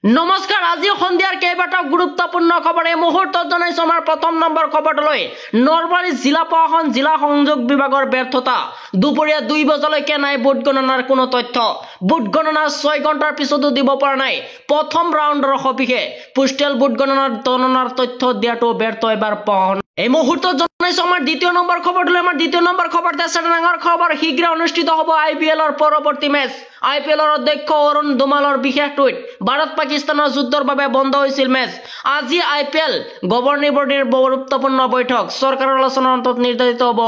নমস্কাৰ আজি সন্ধিয়াৰ কেইবাটাও গুৰুত্বপূৰ্ণ খবৰ এই মুহূৰ্তত জনাইছো আমাৰ প্ৰথম নম্বৰ খবৰলৈ নলবাৰী জিলা প্ৰশাসন জিলা সংযোগ বিভাগৰ ব্যৰ্থতা দুপৰীয়া 2 বজালৈকে নাই ভোট গণনাৰ কোনো তথ্য ভোট গণনা 6 ঘণ্টাৰ পিছতো দিব পৰা নাই প্ৰথম ৰাউণ্ডৰ সবিশেষ পোষ্টেল ভোট গণনাৰ তথ্য দিয়াটো ব্যৰ্থ এবাৰ প্ৰশাসন এই মুহূৰ্তত জনাইছো আমাৰ দ্বিতীয় নম্বৰ খবৰলৈ আমাৰ দ্বিতীয় নম্বৰ খবৰতে আছে ডাঙৰ খবৰ শীঘ্ৰ অনুষ্ঠিত হ'ব আইপিএলৰ পৰৱৰ্তী মেচ আইপিএলৰ অধ্যক্ষ অৰুণ ধুমালৰ বিশেষ টুইট ভাৰত পাকিস্তানৰ যুদ্ধৰ বাবে বন্ধ হৈছিল মেচ আজি আইপিএল গভৰ্ণিং বডিৰ গুৰুত্বপূৰ্ণ বৈঠক চৰকাৰৰ আলোচনাৰ অন্তত নিৰ্ধাৰিত হ'ব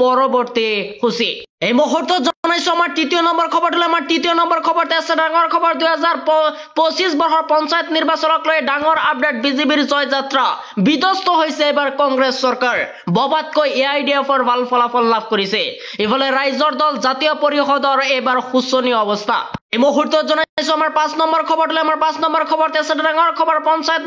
পৰৱৰ্তী সূচী এই মুহূৰ্তত জনাইছো আমাৰ তৃতীয় নম্বৰ খবৰলৈ আমাৰ তৃতীয় নম্বৰ খবৰতে আছে ডাঙৰ খবৰ 2025 বৰ্ষৰ পঞ্চায়ত নিৰ্বাচনক লৈ ডাঙৰ আপডেট বিজেপিৰ জয় যাত্ৰা বিধ্বস্ত হৈছে এবাৰ কংগ্ৰেছ চৰকাৰ ববাতকৈ এআইডিএফৰ ভাল ফলাফল লাভ কৰিছে ইফালে ৰাইজৰ দল জাতীয় পৰিষদৰ এবাৰ শোচনীয় অৱস্থা এই মুহূৰ্তত জনাইছো আমাৰ 5 নম্বৰ খবৰলৈ আমাৰ 5 নম্বৰ খবৰতে আছে ডাঙৰ খবৰ পঞ্চায়ত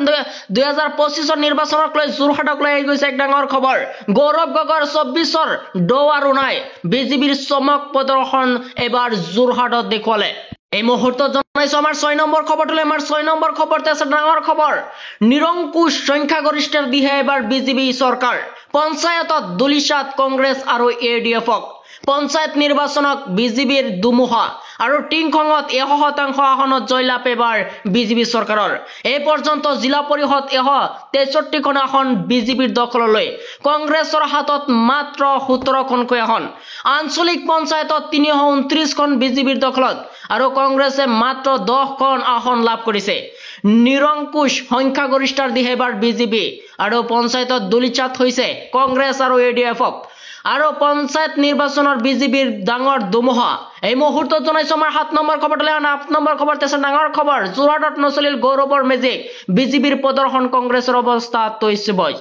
2025 নিৰ্বাচনক লৈ যোৰহাটক লৈ গৈছে এক ডাঙৰ খবৰ গৌৰৱ গগৈৰ 24ৰ ডো আৰু নাই বিজেপিৰ চমক প্ৰদৰ্শন এবাৰ যোৰহাটত দেখুৱালে এই মুহূৰ্তত জনাইছো আমাৰ 6 নম্বৰ খবৰলৈ আমাৰ 6 নম্বৰ খবৰতে আছে ডাঙৰ খবৰ নিৰংকুশ সংখ্যাগৰিষ্ঠৰ দিহে এবাৰ বিজেপি চৰকাৰ পঞ্চায়তত দুলিশাত কংগ্ৰেছ আৰু এডিএফক পঞ্চায়ত নিৰ্বাচনক বিজেপিৰ দুমুহা আৰু টিংখঙত 100% আসনত জয়লাভ এবাৰ বিজেপি চৰকাৰৰ এই পৰ্যন্ত জিলা পৰিষদ 63খন আসন বিজেপিৰ দখললৈ কংগ্ৰেছৰ হাতত মাত্ৰ 17খনকৈ আসন আঞ্চলিক পঞ্চায়তত 329খন বিজেপিৰ দখলত আৰু কংগ্ৰেছে মাত্ৰ 10খন আসন লাভ কৰিছে নিৰংকুশ সংখ্যাগৰিষ্ঠৰ দিহে এবাৰ বিজেপি আৰু পঞ্চায়তত দুলিচাত হৈছে কংগ্ৰেছ আৰু এডিএফক আৰু পঞ্চায়ত নিৰ্বাচনৰ বিজেপিৰ ডাঙৰ দুমুহা এই মুহূৰ্তত জনাইছো আমাৰ 7 নম্বৰ খবৰলৈ 8 নম্বৰ খবৰতে আছে ডাঙৰ খবৰ যোৰহাটত নচলিল গৌৰৱৰ মেজিক বিজেপিৰ প্ৰদৰ্শন কংগ্ৰেছৰ অৱস্থা তৈছবই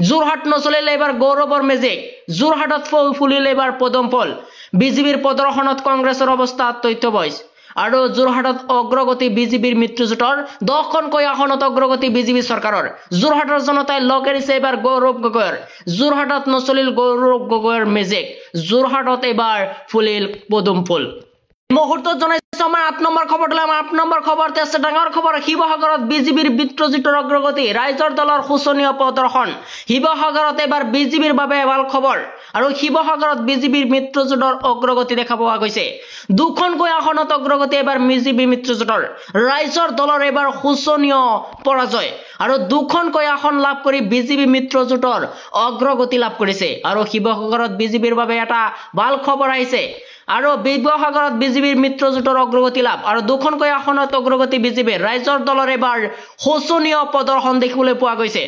যোৰহাট নচলিল এবাৰ গৌৰৱৰ মেজিক যোৰহাটত ফুলিল এবাৰ পদম ফুল বিজেপিৰ প্ৰদৰ্শনত কংগ্ৰেছৰ অৱস্থা তৈছবই আৰু যোৰহাটত অগ্ৰগতি বিজেপিৰ মিত্ৰজোঁটৰ 10খনকৈ আসনত অগ্ৰগতি বিজেপি চৰকাৰৰ যোৰহাটৰ জনতাই লগ এৰিছে এবাৰ গৌৰৱ গগৈৰ যোৰহাটত নচলিল গৌৰৱ গগৈৰ মেজিক যোৰহাটত এবাৰ ফুলিল পদুম ফুল মুহূৰ্তত জনাইছো আমাৰ 8 নম্বৰ খবৰলৈ আমাৰ 8 নম্বৰ খবৰতে আছে ডাঙৰ খবৰ শিৱসাগৰত বিজেপিৰ মিত্ৰজোঁটৰ অগ্ৰগতি ৰাইজৰ দলৰ শোচনীয় প্ৰদৰ্শন শিৱসাগৰত এবাৰ বিজেপিৰ বাবে ভাল খবৰ আৰু শিৱসাগৰত বিজেপিৰ মিত্ৰজোঁটৰ অগ্ৰগতি দেখা পোৱা গৈছে দুখনকৈ আসনত অগ্ৰগতি এবাৰ বিজেপি মিত্ৰজোঁটৰ ৰাইজৰ দলৰ এবাৰ শোচনীয় পৰাজয় আৰু দুখনকৈ আসন লাভ কৰি বিজেপি মিত্ৰজোঁটৰ অগ্ৰগতি লাভ কৰিছে আৰু শিৱসাগৰত বিজেপিৰ বাবে এটা ভাল খবৰ আহিছে আৰু শিৱসাগৰত বিজেপিৰ মিত্ৰজোঁটৰ অগ্ৰগতি লাভ আৰু দুখনকৈ আসনত অগ্ৰগতি বিজেপিৰ ৰাইজৰ দলৰ এবাৰ শোচনীয় প্ৰদৰ্শন দেখিবলৈ পোৱা গৈছে